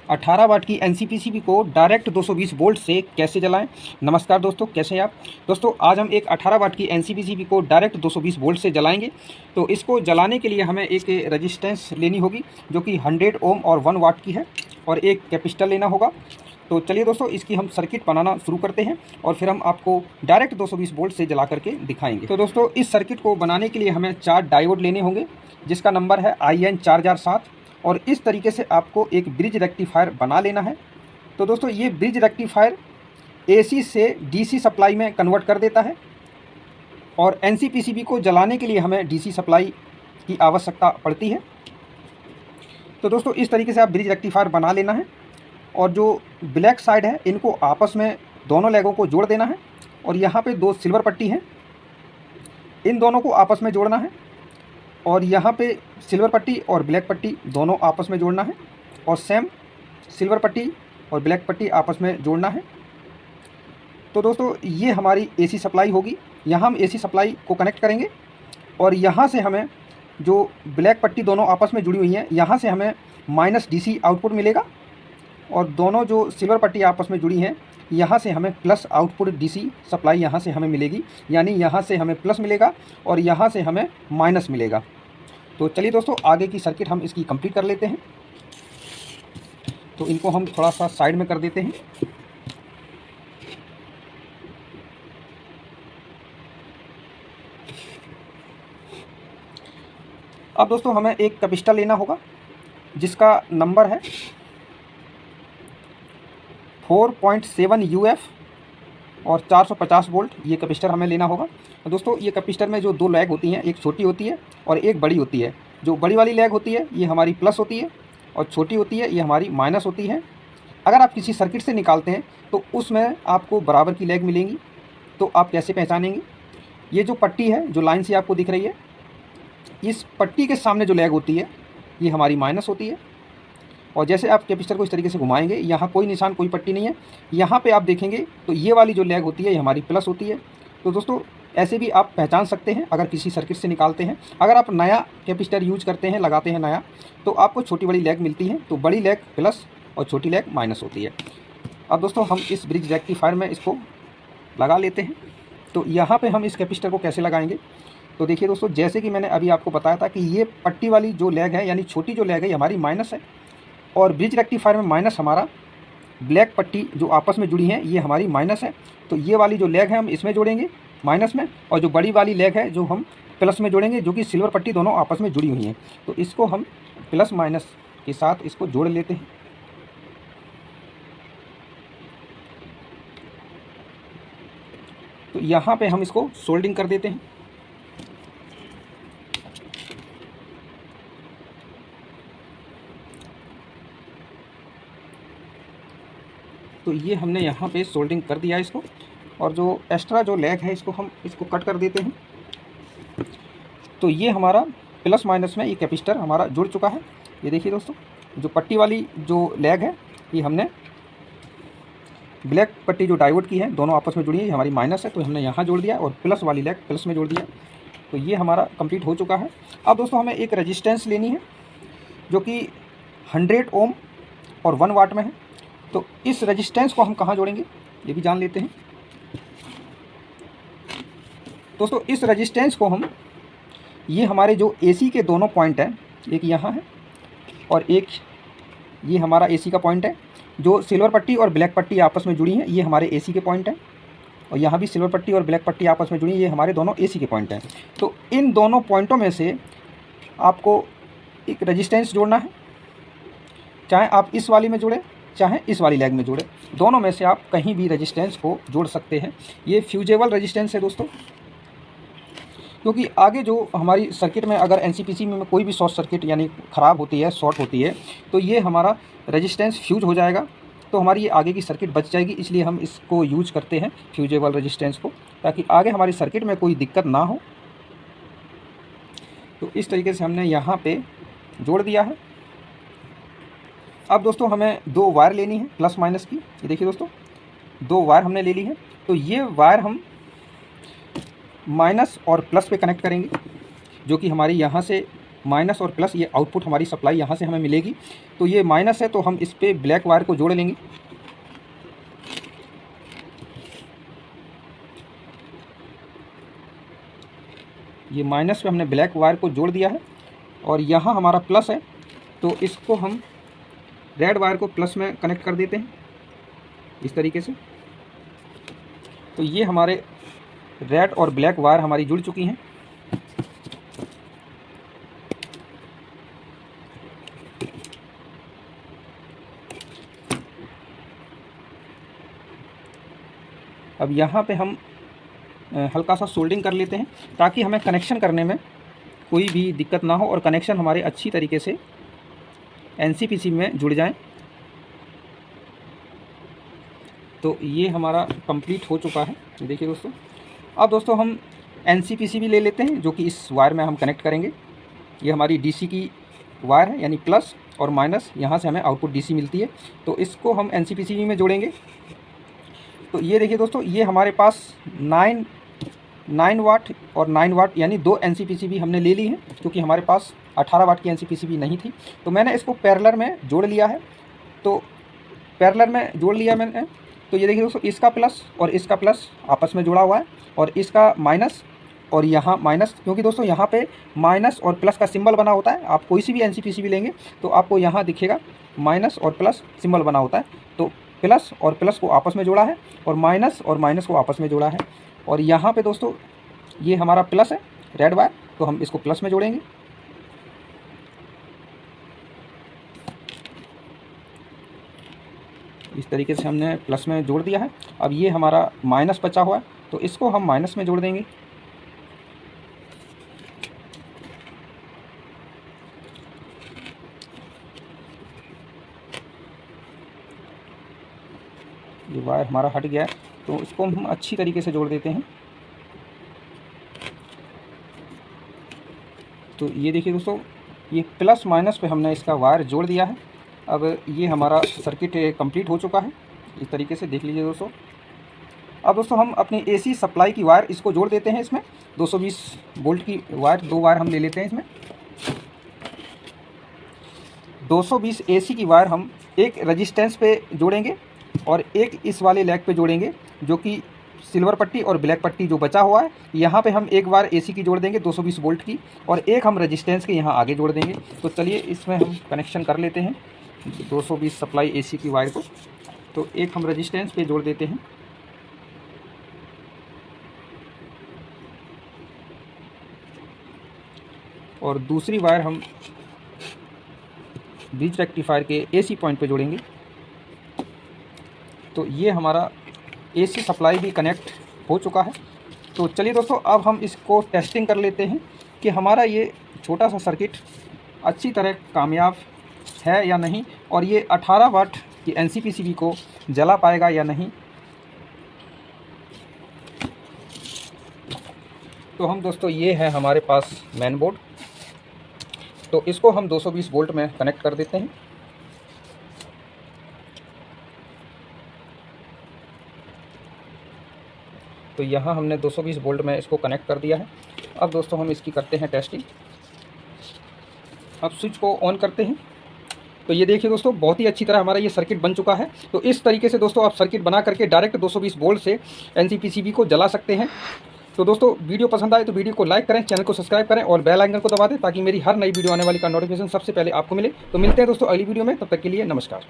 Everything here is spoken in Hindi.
18 वाट की एनसीपीसीबी को डायरेक्ट 220 वोल्ट से कैसे जलाएं। नमस्कार दोस्तों, कैसे हैं आप दोस्तों। आज हम एक 18 वाट की एनसीपीसीबी को डायरेक्ट 220 वोल्ट से जलाएंगे। तो इसको जलाने के लिए हमें एक रेजिस्टेंस लेनी होगी जो कि 100 ओम और 1 वाट की है, और एक कैपेसिटर लेना होगा। तो चलिए दोस्तों, इसकी हम सर्किट बनाना शुरू करते हैं और फिर हम आपको डायरेक्ट 220 वोल्ट से जला करके दिखाएंगे। तो दोस्तों, इस सर्किट को बनाने के लिए हमें 4 डायोड लेने होंगे जिसका नंबर है IN 4007, और इस तरीके से आपको एक ब्रिज रेक्टिफायर बना लेना है। तो दोस्तों, ये ब्रिज रेक्टिफायर AC से DC सप्लाई में कन्वर्ट कर देता है, और NCPCB को जलाने के लिए हमें DC सप्लाई की आवश्यकता पड़ती है। तो दोस्तों, इस तरीके से आप ब्रिज रेक्टिफायर बना लेना है, और जो ब्लैक साइड है इनको आपस में दोनों लेगों को जोड़ देना है, और यहाँ पे 2 सिल्वर पट्टी हैं, इन दोनों को आपस में जोड़ना है, और यहाँ पे सिल्वर पट्टी और ब्लैक पट्टी दोनों आपस में जोड़ना है, और सेम सिल्वर पट्टी और ब्लैक पट्टी आपस में जोड़ना है। तो दोस्तों, ये हमारी AC सप्लाई होगी। यहाँ हम AC सप्लाई को कनेक्ट करेंगे, और यहाँ से हमें जो ब्लैक पट्टी दोनों आपस में जुड़ी हुई हैं, यहाँ से हमें -DC आउटपुट मिलेगा, और दोनों जो सिल्वर पट्टी आपस में जुड़ी हैं यहाँ से हमें प्लस आउटपुट DC सप्लाई यहाँ से हमें मिलेगी। यानी यहाँ से हमें प्लस मिलेगा और यहाँ से हमें माइनस मिलेगा। तो चलिए दोस्तों, आगे की सर्किट हम इसकी कंप्लीट कर लेते हैं। तो इनको हम थोड़ा सा साइड में कर देते हैं। अब दोस्तों, हमें एक कैपेसिटर लेना होगा जिसका नंबर है 4.7 UF और 450 वोल्ट। ये कैपेसिटर हमें लेना होगा। तो दोस्तों, ये कैपेसिटर में जो 2 लैग होती हैं, एक छोटी होती है और एक बड़ी होती है। जो बड़ी वाली लैग होती है ये हमारी प्लस होती है, और छोटी होती है ये हमारी माइनस होती है। अगर आप किसी सर्किट से निकालते हैं तो उसमें आपको बराबर की लैग मिलेंगी। तो आप कैसे पहचानेंगे? ये जो पट्टी है जो लाइन से आपको दिख रही है, इस पट्टी के सामने जो लैग होती है ये हमारी माइनस होती है। और जैसे आप कैपेसिटर को इस तरीके से घुमाएंगे, यहाँ कोई निशान, कोई पट्टी नहीं है, यहाँ पे आप देखेंगे तो ये वाली जो लैग होती है ये हमारी प्लस होती है। तो दोस्तों, ऐसे भी आप पहचान सकते हैं अगर किसी सर्किट से निकालते हैं। अगर आप नया कैपेसिटर यूज करते हैं, लगाते हैं नया, तो आपको छोटी बड़ी लैग मिलती है। तो बड़ी लैग प्लस और छोटी लैग माइनस होती है। अब दोस्तों, हम इस ब्रिज रेक्टिफायर में इसको लगा लेते हैं। तो यहाँ पर हम इस कैपेसिटर को कैसे लगाएंगे? तो देखिए दोस्तों, जैसे कि मैंने अभी आपको बताया था कि ये पट्टी वाली जो लैग है, यानी छोटी जो लैग है, ये हमारी माइनस है, और ब्रिज रेक्टिफायर में माइनस हमारा ब्लैक पट्टी जो आपस में जुड़ी हैं ये हमारी माइनस है। तो ये वाली जो लैग है हम इसमें जोड़ेंगे माइनस में, और जो बड़ी वाली लैग है जो हम प्लस में जोड़ेंगे, जो कि सिल्वर पट्टी दोनों आपस में जुड़ी हुई हैं। तो इसको हम प्लस माइनस के साथ इसको जोड़ लेते हैं। तो यहाँ पे हम इसको सोल्डिंग कर देते हैं। तो ये हमने यहाँ पे सोल्डिंग कर दिया इसको, और जो एक्स्ट्रा जो लैग है इसको कट कर देते हैं। तो ये हमारा प्लस माइनस में ये कैपेसिटर हमारा जुड़ चुका है। ये देखिए दोस्तों, जो पट्टी वाली जो लैग है ये हमने ब्लैक पट्टी जो डायोड की है दोनों आपस में जुड़ी है, ये हमारी माइनस है, तो हमने यहाँ जोड़ दिया, और प्लस वाली लैग प्लस में जोड़ दिया। तो ये हमारा कंप्लीट हो चुका है। अब दोस्तों, हमें एक रेजिस्टेंस लेनी है जो कि 100 ओम और 1 वाट में है। तो इस रेजिस्टेंस को हम कहाँ जोड़ेंगे ये भी जान लेते हैं। दोस्तों, इस रेजिस्टेंस को हम, ये हमारे जो AC के दोनों पॉइंट हैं, एक यहाँ है और एक ये हमारा AC का पॉइंट है। जो सिल्वर पट्टी और ब्लैक पट्टी आपस में जुड़ी हैं ये हमारे AC के पॉइंट हैं, और यहाँ भी सिल्वर पट्टी और ब्लैक पट्टी आपस में जुड़ी हैं, ये हमारे दोनों AC के पॉइंट हैं। तो इन दोनों पॉइंटों में से आपको एक रेजिस्टेंस जोड़ना है, चाहे आप इस वाली में जोड़ें चाहे इस वाली लैग में जोड़े, दोनों में से आप कहीं भी रेजिस्टेंस को जोड़ सकते हैं। ये फ्यूजेबल रेजिस्टेंस है दोस्तों, क्योंकि आगे जो हमारी सर्किट में अगर NCPCB में कोई भी शॉर्ट सर्किट यानी ख़राब होती है, शॉर्ट होती है, तो ये हमारा रेजिस्टेंस फ्यूज हो जाएगा, तो हमारी ये आगे की सर्किट बच जाएगी। इसलिए हम इसको यूज करते हैं फ्यूजेबल रेजिस्टेंस को, ताकि आगे हमारी सर्किट में कोई दिक्कत ना हो। तो इस तरीके से हमने यहाँ पर जोड़ दिया है। अब दोस्तों, हमें 2 वायर लेनी है प्लस माइनस की। ये देखिए दोस्तों, 2 वायर हमने ले ली है। तो ये वायर हम माइनस और प्लस पे कनेक्ट करेंगे, जो कि हमारी यहाँ से माइनस और प्लस, ये आउटपुट हमारी सप्लाई यहाँ से हमें मिलेगी। तो ये माइनस है तो हम इस पर ब्लैक वायर को जोड़ लेंगे। ये माइनस पे हमने ब्लैक वायर को जोड़ दिया है और यहाँ हमारा प्लस है तो इसको हम रेड वायर को प्लस में कनेक्ट कर देते हैं इस तरीके से। तो ये हमारे रेड और ब्लैक वायर हमारी जुड़ चुकी हैं। अब यहाँ पे हम हल्का सा सोल्डिंग कर लेते हैं ताकि हमें कनेक्शन करने में कोई भी दिक्कत ना हो और कनेक्शन हमारे अच्छी तरीके से एनसीपीसी में जुड़ जाएं। तो ये हमारा कंप्लीट हो चुका है, देखिए दोस्तों। अब दोस्तों हम एनसीपीसी भी ले लेते हैं जो कि इस वायर में हम कनेक्ट करेंगे। ये हमारी डीसी की वायर है, यानी प्लस और माइनस, यहाँ से हमें आउटपुट डीसी मिलती है। तो इसको हम एनसीपीसी में जोड़ेंगे। तो ये देखिए दोस्तों, ये हमारे पास 9 वाट और 9 वाट यानी 2 एनसीपीसी हमने ले ली है, क्योंकि हमारे पास 18 वाट की एनसीपीसी नहीं थी। तो मैंने इसको पैरेलल में जोड़ लिया है। तो पैरेलल में जोड़ लिया मैंने। तो ये देखिए दोस्तों, इसका प्लस और इसका प्लस आपस में जुड़ा हुआ है और इसका माइनस और यहाँ माइनस, क्योंकि दोस्तों यहाँ पे माइनस और प्लस का सिंबल बना होता है। आप कोई सी भी एनसीपीसी भी लेंगे तो आपको यहाँ दिखेगा माइनस और प्लस सिंबल बना होता है। तो प्लस और प्लस को आपस में जोड़ा है और माइनस को आपस में जोड़ा है। और यहाँ पे दोस्तों ये हमारा प्लस है रेड वायर, तो हम इसको प्लस में जोड़ेंगे। इस तरीके से हमने प्लस में जोड़ दिया है। अब ये हमारा माइनस बचा हुआ है तो इसको हम माइनस में जोड़ देंगे। ये वायर हमारा हट गया है तो इसको हम अच्छी तरीके से जोड़ देते हैं। तो ये देखिए दोस्तों, ये प्लस माइनस पे हमने इसका वायर जोड़ दिया है। अब ये हमारा सर्किट कंप्लीट हो चुका है, इस तरीके से देख लीजिए दोस्तों। अब दोस्तों हम अपनी एसी सप्लाई की वायर इसको जोड़ देते हैं इसमें। 220 वोल्ट की वायर, 2 वायर हम ले लेते हैं इसमें। 220 एसी की वायर हम एक रेजिस्टेंस पे जोड़ेंगे और एक इस वाले लेग पे जोड़ेंगे, जो कि सिल्वर पट्टी और ब्लैक पट्टी जो बचा हुआ है यहाँ पे हम एक बार एसी की जोड़ देंगे 220 वोल्ट की, और एक हम रेजिस्टेंस के यहाँ आगे जोड़ देंगे। तो चलिए इसमें हम कनेक्शन कर लेते हैं 220 सप्लाई एसी की वायर को। तो एक हम रेजिस्टेंस पे जोड़ देते हैं और दूसरी वायर हम ब्रिज रेक्टिफायर के एसी पॉइंट पे जोड़ेंगे। तो ये हमारा एसी सप्लाई भी कनेक्ट हो चुका है। तो चलिए दोस्तों अब हम इसको टेस्टिंग कर लेते हैं कि हमारा ये छोटा सा सर्किट अच्छी तरह कामयाब है या नहीं, और ये 18 वाट की एनसीपीसीबी को जला पाएगा या नहीं। तो हम दोस्तों, ये है हमारे पास मेन बोर्ड। तो इसको हम 220 वोल्ट में कनेक्ट कर देते हैं। तो यहाँ हमने 220 वोल्ट में इसको कनेक्ट कर दिया है। अब दोस्तों हम इसकी करते हैं टेस्टिंग। अब स्विच को ऑन करते हैं। तो ये देखिए दोस्तों, बहुत ही अच्छी तरह हमारा ये सर्किट बन चुका है। तो इस तरीके से दोस्तों आप सर्किट बना करके डायरेक्ट 220 वोल्ट से एनसीपीसीबी को जला सकते हैं। तो दोस्तों वीडियो पसंद आए तो वीडियो को लाइक करें, चैनल को सब्सक्राइब करें और बेल आइकन को दबा दें ताकि मेरी हर नई वीडियो आने वाली का नोटिफिकेशन सबसे पहले आपको मिले। तो मिलते हैं दोस्तों अगली वीडियो में, तब तक के लिए नमस्कार।